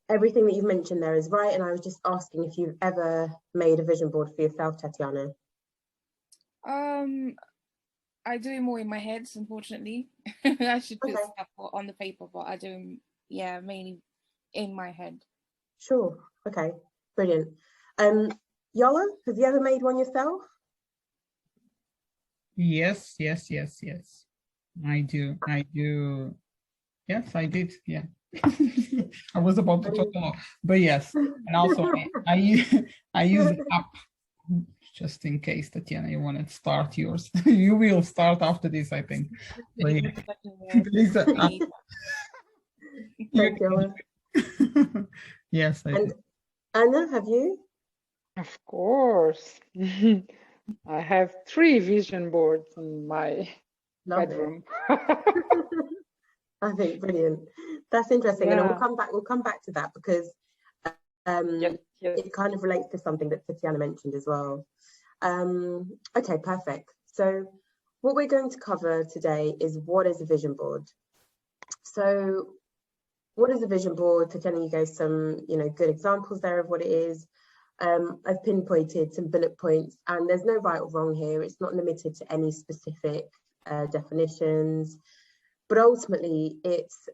everything that you've mentioned there is right. And I was just asking if you've ever made a vision board for yourself, Tatiana. I do it more in my head, unfortunately. I should put Okay. stuff on the paper, but I do, yeah, mainly in my head. Sure. Okay. Brilliant. Yola, have you ever made one yourself? Yes. I do. Yes, I did. Yeah. I was about to talk a lot, but yes. And also I use the app just in case, Tatiana, you want to start yours. You will start after this, I think. But yeah. Thank you. Yes, I do. Anna, have you? Of course. I have 3 vision boards in my bedroom. I think brilliant. That's interesting, and we'll come back to that because yes. it kind of relates to something that Tatiana mentioned as well. Okay, perfect. So what we're going to cover today is what is a vision board. So what is a vision board? Tatiana, you gave some, good examples there of what it is. I've pinpointed some bullet points, and there's no right or wrong here. It's not limited to any specific definitions, but ultimately it's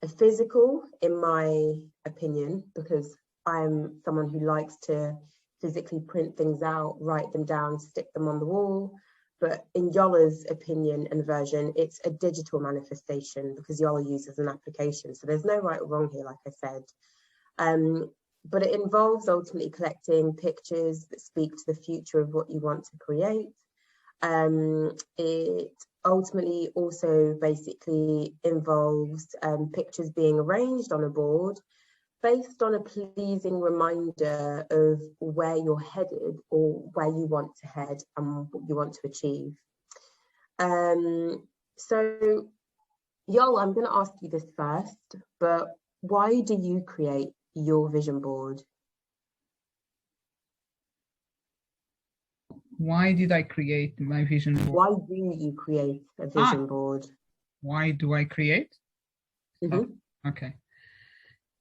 a physical, in my opinion, because I'm someone who likes to physically print things out, write them down, stick them on the wall. But in Yola's opinion and version, it's a digital manifestation because Yola uses an application. So there's no right or wrong here, like I said. But it involves ultimately collecting pictures that speak to the future of what you want to create. It ultimately also basically involves pictures being arranged on a board based on a pleasing reminder of where you're headed or where you want to head and what you want to achieve. So, Yola, I'm going to ask you this first, but why do you create your vision board? Why did I create my vision board? Why do you create a vision board? Why do I create? Mm-hmm. Oh, okay.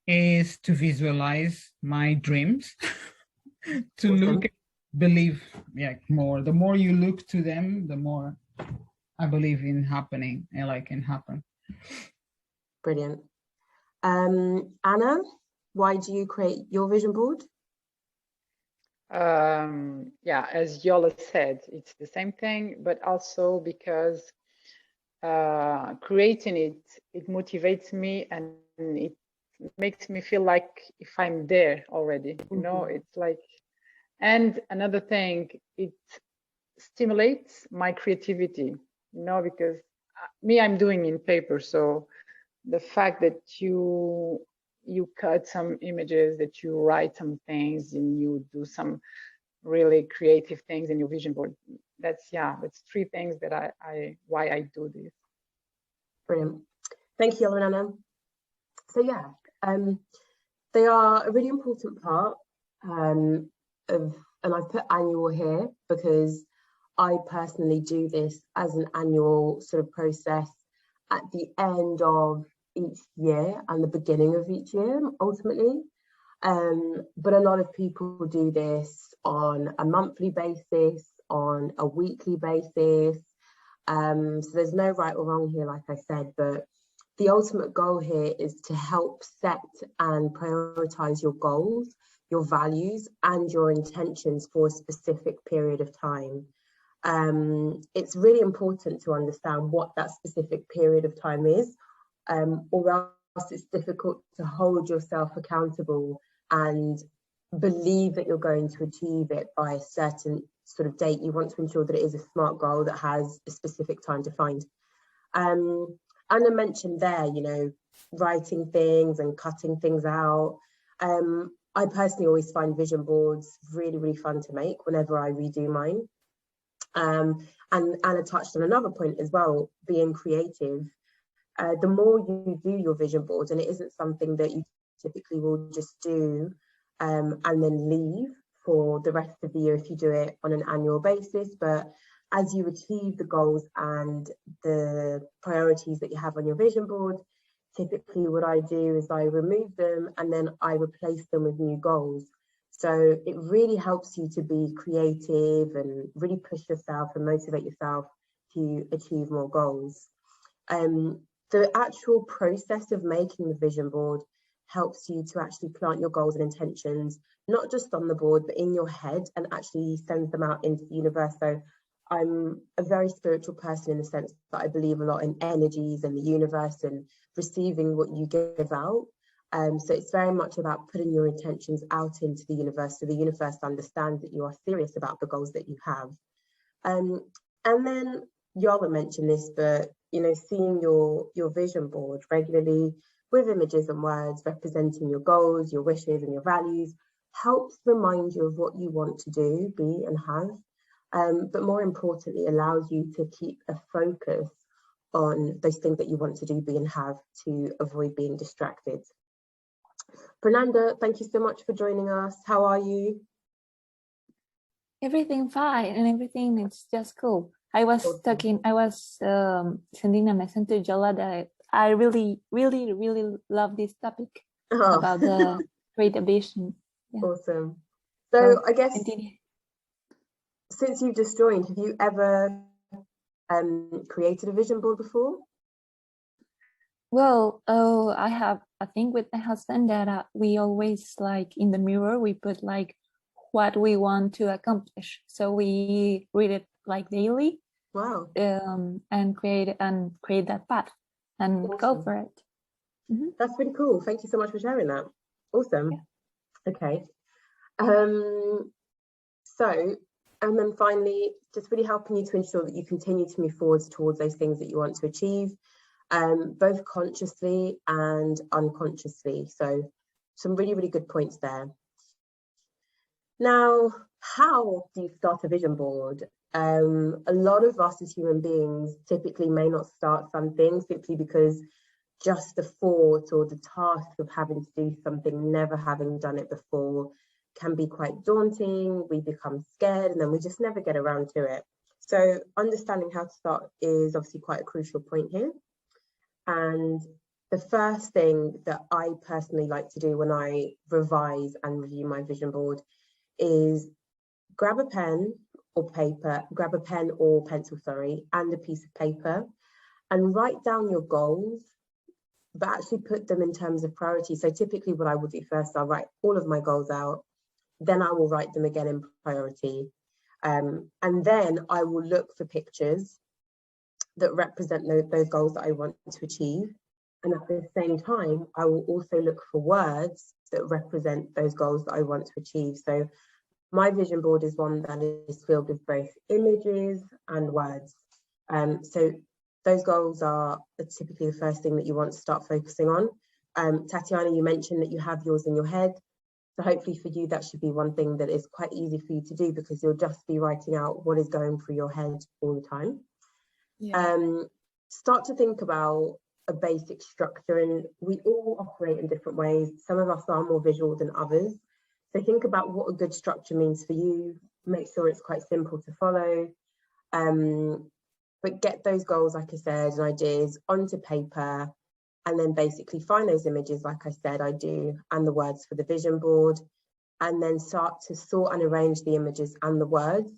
Is to visualize my dreams, to look, believe, more. The more you look to them, the more I believe in happening and can happen. Brilliant. Anna, why do you create your vision board? As Yola said, it's the same thing, but also because creating it motivates me and it makes me feel like if I'm there already, it's like, and another thing, it stimulates my creativity, because I'm doing in paper, so the fact that you cut some images, that you write some things, and you do some really creative things in your vision board. That's 3 things that why I do this. Brilliant. Thank you, Yola and Anna. So they are a really important part of, and I've put annual here because I personally do this as an annual sort of process at the end of each year and the beginning of each year, ultimately. But a lot of people do this on a monthly basis, on a weekly basis. So there's no right or wrong here, like I said, but the ultimate goal here is to help set and prioritize your goals, your values, and your intentions for a specific period of time. It's really important to understand what that specific period of time is, or else it's difficult to hold yourself accountable and believe that you're going to achieve it by a certain sort of date. You want to ensure that it is a SMART goal that has a specific time defined. Anna mentioned there, writing things and cutting things out. I personally always find vision boards really, really fun to make whenever I redo mine. And Anna touched on another point as well, being creative. The more you do your vision boards, and it isn't something that you typically will just do and then leave for the rest of the year if you do it on an annual basis, but as you achieve the goals and the priorities that you have on your vision board, typically what I do is I remove them and then I replace them with new goals. So it really helps you to be creative and really push yourself and motivate yourself to achieve more goals. The actual process of making the vision board helps you to actually plant your goals and intentions, not just on the board, but in your head, and actually sends them out into the universe. So I'm a very spiritual person in the sense that I believe a lot in energies and the universe and receiving what you give out. So it's very much about putting your intentions out into the universe so the universe understands that you are serious about the goals that you have. And then Yola mentioned this, but seeing your vision board regularly with images and words representing your goals, your wishes and your values helps remind you of what you want to do, be and have, but more importantly allows you to keep a focus on those things that you want to do, be and have, to avoid being distracted. Fernanda, thank you so much for joining us. How are you? Everything fine and everything is just cool. I was sending a message to Jola that I really, really, really love this topic about the creative vision. Yeah. Awesome. So I guess since you've just joined, have you ever created a vision board before? Well, I have a thing with my husband that we always, like, in the mirror, we put like what we want to accomplish. So we read it like daily. Wow. And create that path and awesome. Go for it. Mm-hmm. That's really cool. Thank you so much for sharing that. Awesome. Yeah. Okay. So, and then finally, just really helping you to ensure that you continue to move forwards towards those things that you want to achieve, both consciously and unconsciously. So some really, really good points there. Now, how do you start a vision board? A lot of us as human beings typically may not start something simply because just the thought or the task of having to do something, never having done it before, can be quite daunting. We become scared and then we just never get around to it. So understanding how to start is obviously quite a crucial point here. And the first thing that I personally like to do when I revise and review my vision board is grab a pen or pencil, and a piece of paper, and write down your goals, but actually put them in terms of priority. So typically what I will do first, I'll write all of my goals out, then I will write them again in priority. And then I will look for pictures that represent those goals that I want to achieve. And at the same time, I will also look for words that represent those goals that I want to achieve. So my vision board is one that is filled with both images and words. So those goals are typically the first thing that you want to start focusing on. Tatiana, you mentioned that you have yours in your head. So hopefully for you, that should be one thing that is quite easy for you to do, because you'll just be writing out what is going through your head all the time. Yeah. Start to think about a basic structure, and we all operate in different ways. Some of us are more visual than others. So think about what a good structure means for you. Make sure it's quite simple to follow. But get those goals, like I said, and ideas onto paper, and then basically find those images, like I said, I do, and the words for the vision board, and then start to sort and arrange the images and the words.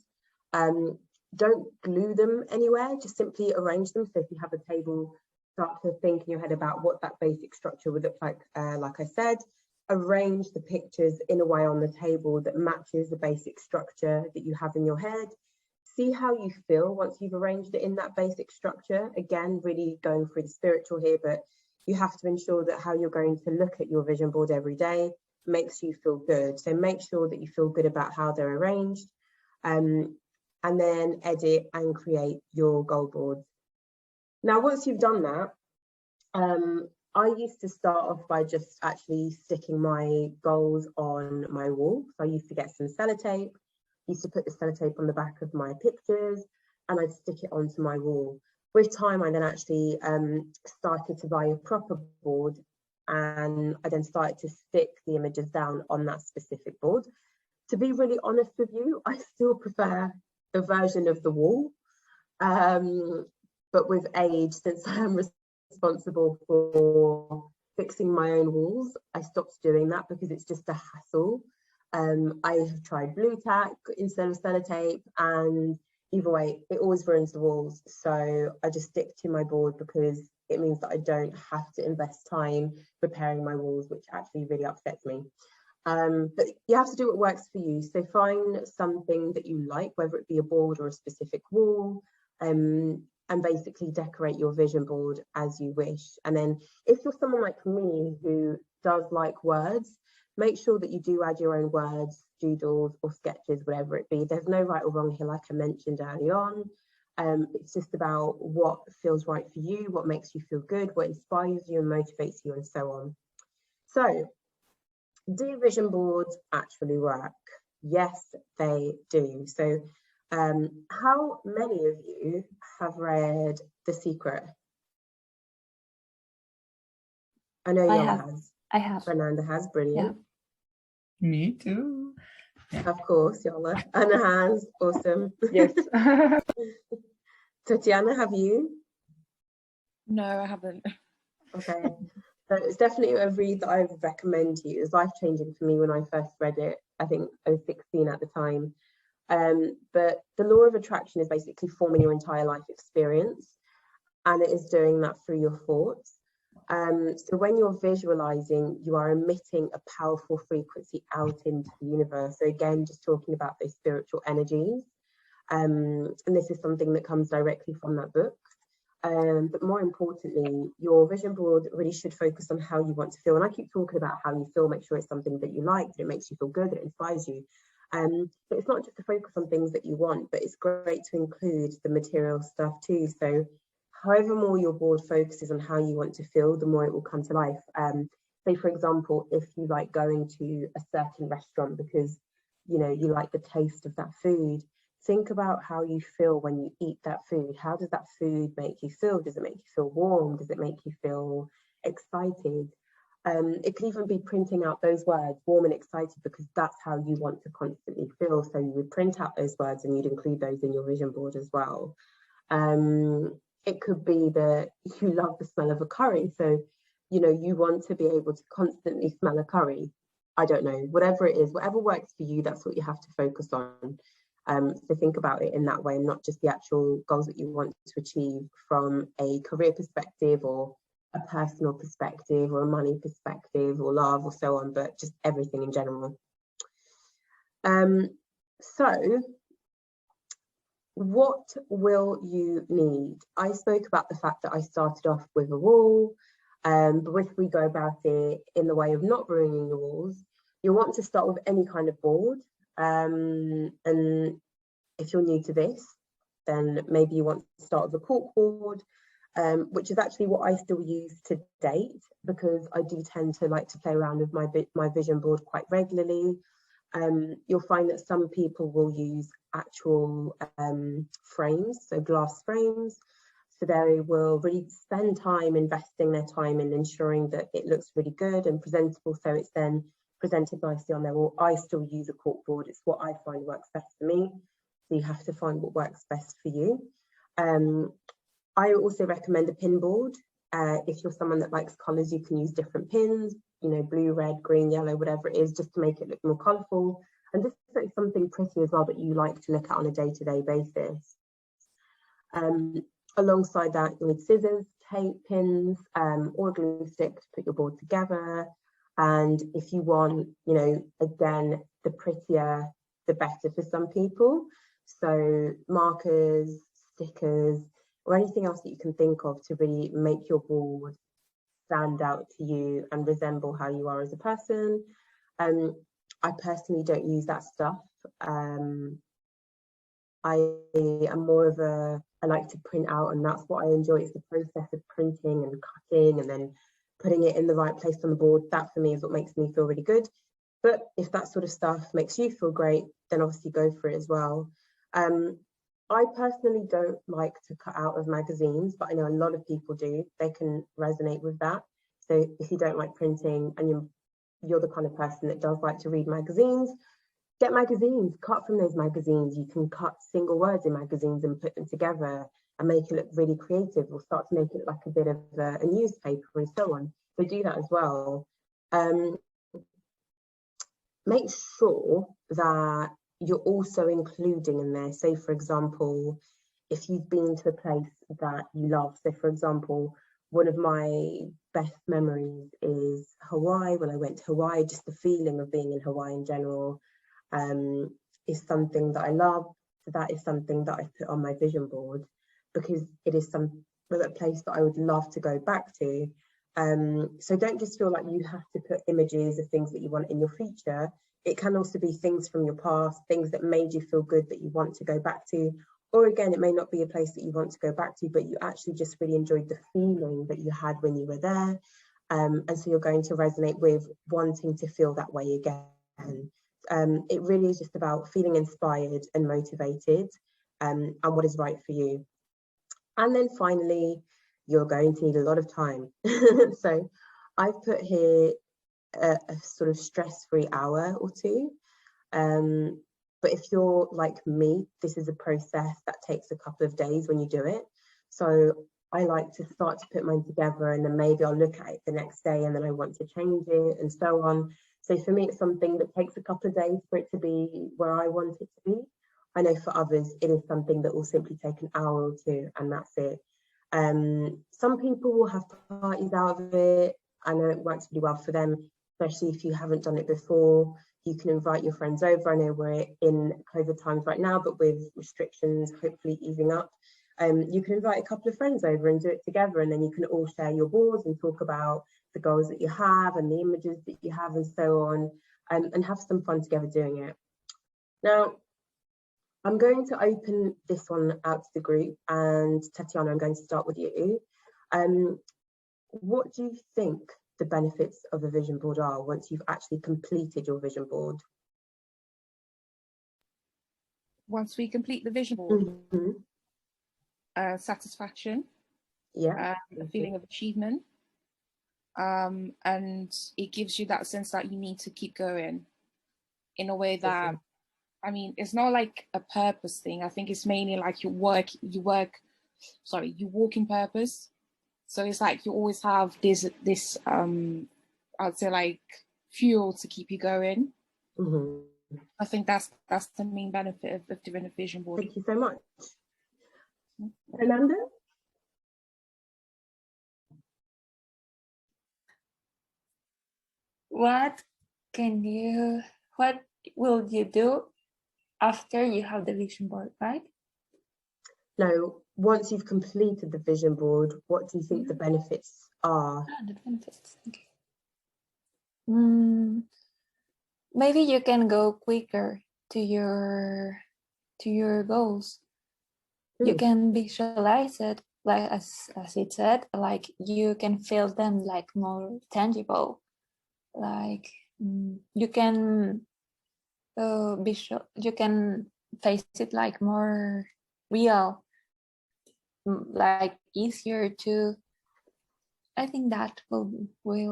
Don't glue them anywhere, just simply arrange them. So if you have a table, start to think in your head about what that basic structure would look like I said. Arrange the pictures in a way on the table that matches the basic structure that you have in your head. See how you feel once you've arranged it in that basic structure. Again, really going through the spiritual here, but you have to ensure that how you're going to look at your vision board every day makes you feel good. So make sure that you feel good about how they're arranged, and then edit and create your goal boards. Now, once you've done that, I used to start off by just actually sticking my goals on my wall. So I used to get some sellotape, used to put the sellotape on the back of my pictures, and I'd stick it onto my wall. With time, I then actually started to buy a proper board, and I then started to stick the images down on that specific board. To be really honest with you, I still prefer the version of the wall, but with age, since I am responsible for fixing my own walls, I stopped doing that because it's just a hassle. I have tried blue tack instead of sellotape, and either way, it always ruins the walls. So I just stick to my board because it means that I don't have to invest time repairing my walls, which actually really upsets me. But you have to do what works for you. So find something that you like, whether it be a board or a specific wall, and basically decorate your vision board as you wish. And then if you're someone like me who does like words, make sure that you do add your own words, doodles or sketches, whatever it be. There's no right or wrong here, like I mentioned early on. It's just about what feels right for you, what makes you feel good, what inspires you and motivates you, and so on. So, do vision boards actually work? Yes, they do. So, how many of you have read The Secret? I know Yola has. I have. Fernanda has, brilliant. Me too. Of course, Yola. Anna has, awesome. Yes. Tatiana, have you? No, I haven't. Okay. So it's definitely a read that I would recommend to you. It was life-changing for me when I first read it. I think I was 16 at the time. But the law of attraction is basically forming your entire life experience, and it is doing that through your thoughts. So when you're visualizing, you are emitting a powerful frequency out into the universe. So again, just talking about those spiritual energies. And this is something that comes directly from that book. But more importantly, your vision board really should focus on how you want to feel. And I keep talking about how you feel, make sure it's something that you like, that it makes you feel good, that it inspires you. But it's not just to focus on things that you want, but it's great to include the material stuff too. So however more your board focuses on how you want to feel, the more it will come to life. Say, for example, if you like going to a certain restaurant because, you know, you like the taste of that food, think about how you feel when you eat that food. How does that food make you feel? Does it make you feel warm? Does it make you feel excited? It could even be printing out those words, warm and excited, because that's how you want to constantly feel. So you would print out those words and you'd include those in your vision board as well. It could be that you love the smell of a curry. So, you know, you want to be able to constantly smell a curry. I don't know, whatever it is, whatever works for you, that's what you have to focus on. So think about it in that way, and not just the actual goals that you want to achieve from a career perspective or a personal perspective or a money perspective or love or so on, but just everything in general. So what will you need? I spoke about the fact that I started off with a wall, but if we go about it in the way of not ruining your walls, you want to start with any kind of board. And if you're new to this, then maybe you want to start with a cork board, which is actually what I still use to date, because I do tend to like to play around with my vision board quite regularly. You'll find that some people will use actual frames, so glass frames. So they will really spend time investing their time in ensuring that it looks really good and presentable, so it's then presented nicely on their wall. I still use a cork board. It's what I find works best for me. So you have to find what works best for you. I also recommend a pin board. If you're someone that likes colours, you can use different pins, you know, blue, red, green, yellow, whatever it is, just to make it look more colourful. And just so it's something pretty as well that you like to look at on a day-to-day basis. Alongside that, you need scissors, tape, pins, or a glue stick to put your board together. And if you want, you know, again, the prettier, the better for some people. So markers, stickers, or anything else that you can think of to really make your board stand out to you and resemble how you are as a person. I personally don't use that stuff. I am more of I like to print out, and that's what I enjoy. It's the process of printing and cutting and then putting it in the right place on the board. That for me is what makes me feel really good. But if that sort of stuff makes you feel great, then obviously go for it as well. I personally don't like to cut out of magazines, but I know a lot of people do. They can resonate with that. So if you don't like printing and you're the kind of person that does like to read magazines, get magazines, cut from those magazines. You can cut single words in magazines and put them together. and make it look really creative, or start to make it like a bit of a newspaper and so on. So do that as well. Make sure that you're also including in there, say for example, if you've been to a place that you love. So for example, one of my best memories is Hawaii. When I went to Hawaii, just the feeling of being in Hawaii in general is something that I love. So that is something that I've put on my vision board, because it is a place that I would love to go back to. So don't just feel like you have to put images of things that you want in your future. It can also be things from your past, things that made you feel good that you want to go back to. Or again, it may not be a place that you want to go back to, but you actually just really enjoyed the feeling that you had when you were there. And so you're going to resonate with wanting to feel that way again. It really is just about feeling inspired and motivated, and what is right for you. And then finally, you're going to need a lot of time. So I've put here a sort of stress-free hour or two. But if you're like me, this is a process that takes a couple of days when you do it. So I like to start to put mine together, and then maybe I'll look at it the next day and then I want to change it and so on. So for me, it's something that takes a couple of days for it to be where I want it to be. I know for others, it is something that will simply take an hour or two and that's it. Some people will have parties out of it. I know it works really well for them, especially if you haven't done it before. You can invite your friends over. I know we're in COVID times right now, but with restrictions hopefully easing up, you can invite a couple of friends over and do it together, and then you can all share your boards and talk about the goals that you have and the images that you have and so on, and have some fun together doing it. Now, I'm going to open this one out to the group, and Tatiana, I'm going to start with you. What do you think the benefits of a vision board are once you've actually completed your vision board? Once we complete the vision board, Mm-hmm. Satisfaction, Yeah, a feeling of achievement, and it gives you that sense that you need to keep going in a way that, I mean, it's not like a purpose thing. I think it's mainly like you walk in purpose. So it's like you always have this I'd say like fuel to keep you going. Mm-hmm. I think that's the main benefit of doing a vision board. Thank you so much. Fernanda? What will you do after you have the vision board, right? No, once you've completed the vision board, what do you think the benefits are? The benefits. Okay. Maybe you can go quicker to your goals. You can visualize it, like as it said, like you can feel them like more tangible. Like you can you can face it like more real, like easier to. I think that will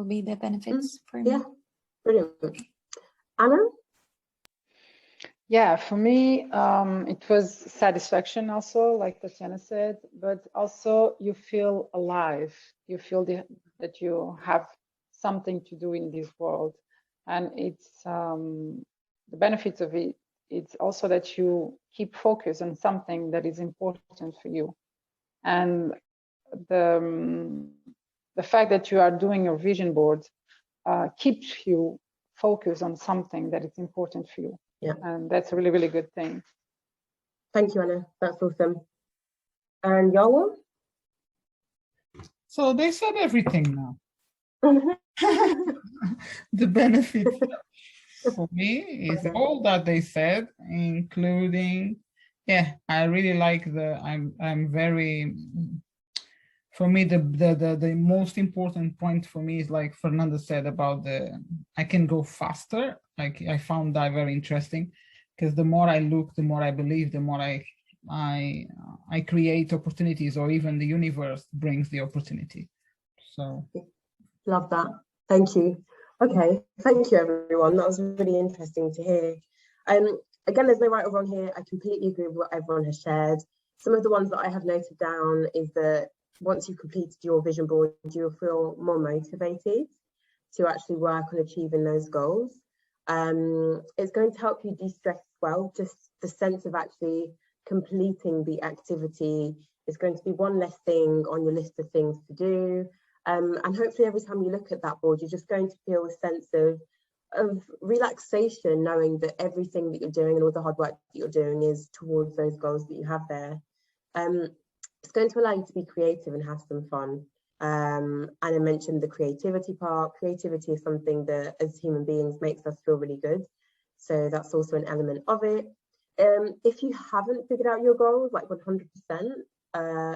be the benefits for me. Yeah, brilliant. Anna? Yeah, for me, it was satisfaction also, like Tatiana said, but also you feel alive. You feel that you have something to do in this world. And it's the benefits of it, it's also that you keep focus on something that is important for you. And the fact that you are doing a vision board keeps you focused on something that is important for you. Yeah. And that's a really, really good thing. Thank you, Anna. That's awesome. And Yawa? So they said everything now. The benefit for me is all that they said, including, yeah, I really like I'm very, for me, the most important point for me is like Fernanda said about I can go faster. Like I found that very interesting, because the more I look, the more I believe, the more I create opportunities, or even the universe brings the opportunity. So love that. Thank you. Okay, thank you everyone. That was really interesting to hear. Again, there's no right or wrong here. I completely agree with what everyone has shared. Some of the ones that I have noted down is that once you've completed your vision board, you'll feel more motivated to actually work on achieving those goals. It's going to help you de-stress as well. Just the sense of actually completing the activity is going to be one less thing on your list of things to do. And hopefully every time you look at that board, you're just going to feel a sense of relaxation, knowing that everything that you're doing and all the hard work that you're doing is towards those goals that you have there. It's going to allow you to be creative and have some fun. And I mentioned the creativity part. Creativity is something that as human beings makes us feel really good. So that's also an element of it. If you haven't figured out your goals, like 100%,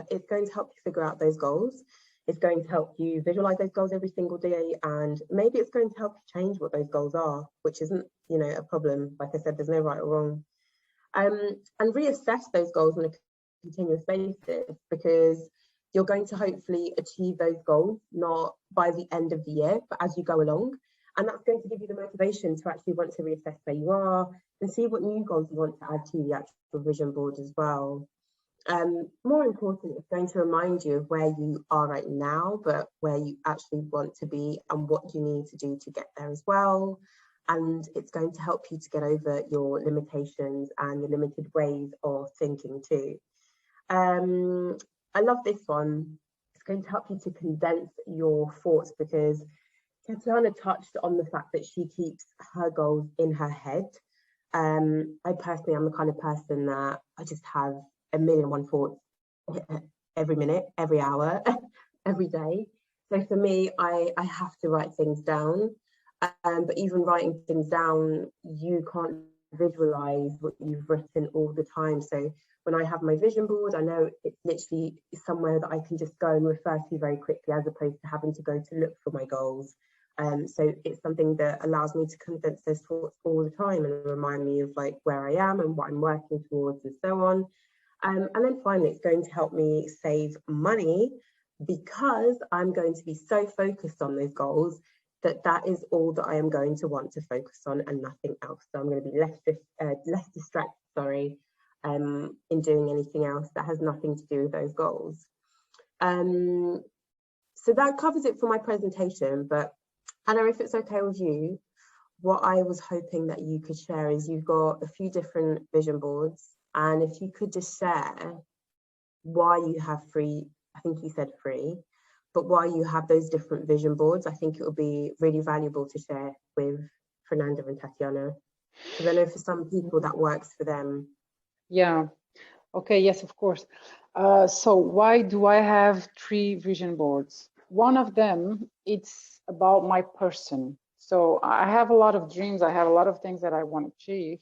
it's going to help you figure out those goals. It's going to help you visualize those goals every single day, and maybe it's going to help you change what those goals are, which isn't, you know, a problem. Like I said, there's no right or wrong. And reassess those goals on a continuous basis, because you're going to hopefully achieve those goals, not by the end of the year, but as you go along. And that's going to give you the motivation to actually want to reassess where you are and see what new goals you want to add to the actual vision board as well. More important, it's going to remind you of where you are right now, but where you actually want to be and what you need to do to get there as well. And it's going to help you to get over your limitations and the limited ways of thinking too. I love this one. It's going to help you to condense your thoughts, because Tatiana touched on the fact that she keeps her goals in her head. I personally am the kind of person that I just have a million and one thoughts every minute, every hour, every day. So for me, I have to write things down. But even writing things down, you can't visualize what you've written all the time. So when I have my vision board, I know it's literally somewhere that I can just go and refer to very quickly, as opposed to having to go to look for my goals. So it's something that allows me to condense those thoughts all the time and remind me of like where I am and what I'm working towards and so on. And then finally, it's going to help me save money, because I'm going to be so focused on those goals that is all that I am going to want to focus on and nothing else. So I'm going to be less distracted, in doing anything else that has nothing to do with those goals. So that covers it for my presentation, but Anna, if it's okay with you, what I was hoping that you could share is you've got a few different vision boards, and if you could just share why you have three, I think you said three, but why you have those different vision boards, I think it would be really valuable to share with Fernanda and Tatiana, because I know for some people that works for them. Yeah. Okay. Yes, of course. So why do I have three vision boards? One of them, it's about my person. So I have a lot of dreams. I have a lot of things that I want to achieve.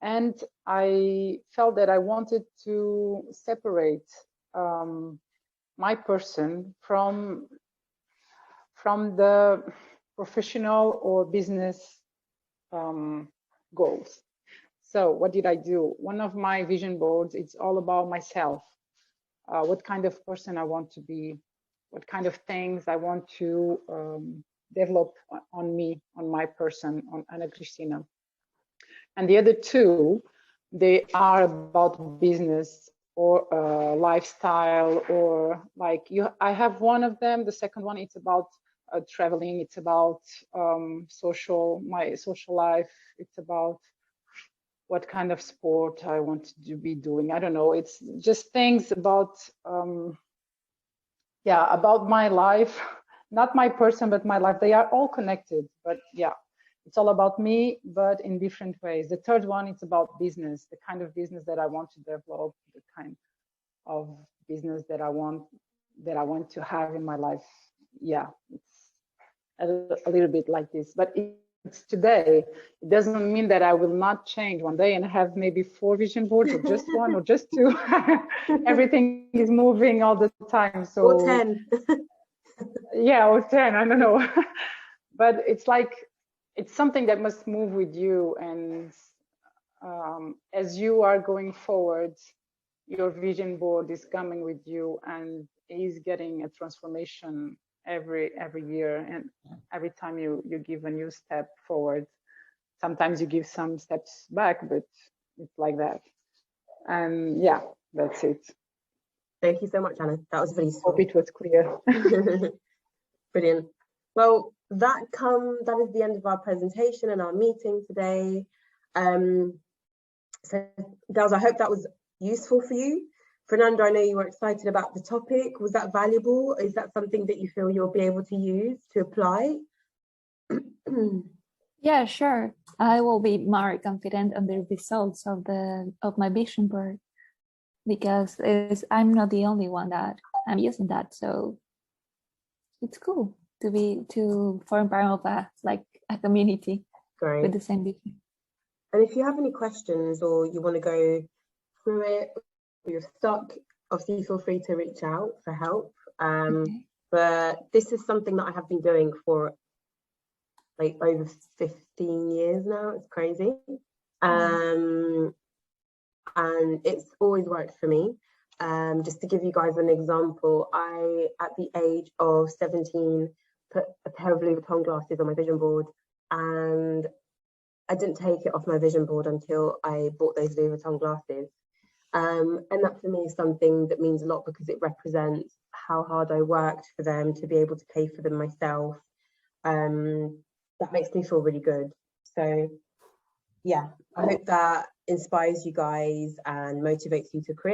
And I felt that I wanted to separate my person from the professional or business goals. So what did I do? One of my vision boards, it's all about myself. What kind of person I want to be, what kind of things I want to develop on me, on my person, on Anna Cristina. And the other two, they are about business or lifestyle, or like I have one of them. The second one, it's about traveling. It's about my social life. It's about what kind of sport I want to be doing. I don't know. It's just things about, about my life, not my person, but my life. They are all connected, but yeah, it's all about me, but in different ways. The third one, it's about business, the kind of business that I want to develop, the kind of business that I want to have in my life. Yeah, it's a little bit like this, but it's today. It doesn't mean that I will not change one day and have maybe 4 vision boards, or just one, or just 2. Everything is moving all the time. So or 10. Yeah, or 10, I don't know. But it's like, it's something that must move with you. And as you are going forward, your vision board is coming with you and is getting a transformation every year, and every time you give a new step forward. Sometimes you give some steps back, but it's like that. And yeah, That's it. Thank you so much, Anna. That was really Hope useful. it was clear. Brilliant. Well, that is the end of our presentation and our meeting today. So, girls, I hope that was useful for you. Fernando, I know you were excited about the topic. Was that valuable? Is that something that you feel you'll be able to use to apply? Yeah, sure. I will be more confident on the results of my vision board, because I'm not the only one that I'm using that. So it's cool to form part of a community Great. with the same vision. And if you have any questions or you want to go through it, or you're stuck, obviously feel free to reach out for help. Okay. But this is something that I have been doing for like over 15 years now. It's crazy. And it's always worked for me. Just to give you guys an example, I, at the age of 17, put a pair of Louis Vuitton glasses on my vision board, and I didn't take it off my vision board until I bought those Louis Vuitton glasses. And that for me is something that means a lot, because it represents how hard I worked for them to be able to pay for them myself. That makes me feel really good. So yeah, I hope that inspires you guys and motivates you to create.